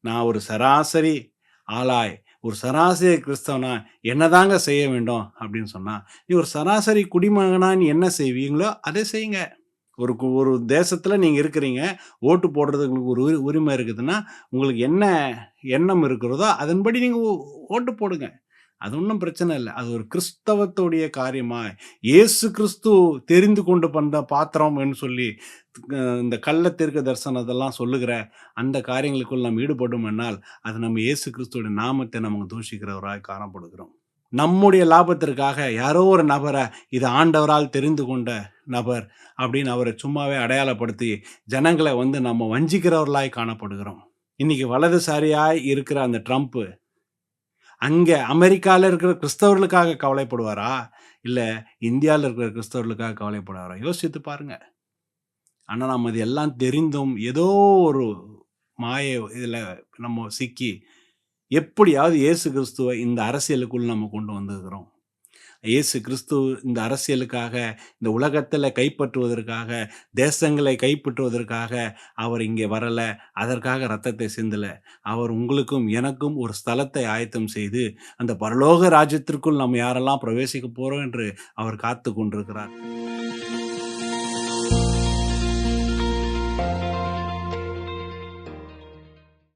நான் ஒரு சராசரி ஆளாய், ஒரு சராசரி கிறிஸ்தவனா என்னதாங்க செய்ய வேண்டும் அப்படின்னு சொன்னா, நீ ஒரு சராசரி குடிமகனா நீ என்ன செய்வீங்களோ, அதை செய்யுங்க. ஒரு தேசத்துல நீங்க இருக்கிறீங்க. ஓட்டு போடுறதுக்கு உங்களுக்கு ஒரு உரிமை இருக்குதுன்னா, உங்களுக்கு என்ன எண்ணம் இருக்கிறதோ, அதன்படி நீங்க ஓட்டு போடுங்க. அது ஒண்ணும் பிரச்சனை இல்ல. அது ஒரு கிறிஸ்தவத்துடைய காரியமா, இயேசு கிறிஸ்து தெரிந்து கொண்டு வந்த பாத்திரம்ன்னு சொல்லி, இந்த கள்ள தீர்க்க தரிசனத்தெல்லாம் சொல்லுகிற அந்த காரியங்களுக்குள் நாம் ஈடுபட்டோமென்றால், அது நம்ம இயேசு கிறிஸ்துவுடைய நாமத்தை நமக்கு தூஷிக்கிறவராய் காணப்படுகிறோம். நம்முடைய லாபத்திற்காக யாரோ ஒரு நபர, இது ஆண்டவரால் தெரிந்து கொண்ட நபர் அப்படின்னு அவர சும்மாவே அடையாளப்படுத்தி, ஜனங்கள வந்து நம்ம வஞ்சிக்கிறவர்களாய் காணப்படுகிறோம். இன்னைக்கு வலதுசாரியாய் இருக்கிற அந்த ட்ரம்ப் அங்க அமெரிக்கால இருக்கிற கிறிஸ்தவர்களுக்காக கவலைப்படுவாரா? இல்ல இந்தியால இருக்கிற கிறிஸ்தவர்களுக்காக கவலைப்படுவாரா? யோசித்து பாருங்க. ஆனா நம்ம இது எல்லாம் தெரிந்தும், ஏதோ ஒரு மாய இதுல நம்ம சிக்கி, எப்படியாவது இயேசு கிறிஸ்துவ இந்த அரசியலுக்குள் நம்ம கொண்டு வந்திருக்கிறோம். இயேசு கிறிஸ்து இந்த அரசியலுக்காக, இந்த உலகத்தில கைப்பற்றுவதற்காக, தேசங்களை கைப்பற்றுவதற்காக அவர் இங்கே வரல. அதற்காக இரத்தத்தை சிந்தல. அவர் உங்களுக்கும், எனக்கும் ஒரு ஸ்தலத்தை ஆயத்தம் செய்து, அந்த பரலோக ராஜ்யத்திற்குள் நம்ம யாரெல்லாம் பிரவேசிக்க போறோம் என்று அவர் காத்துக் கொண்டிருக்கிறார்.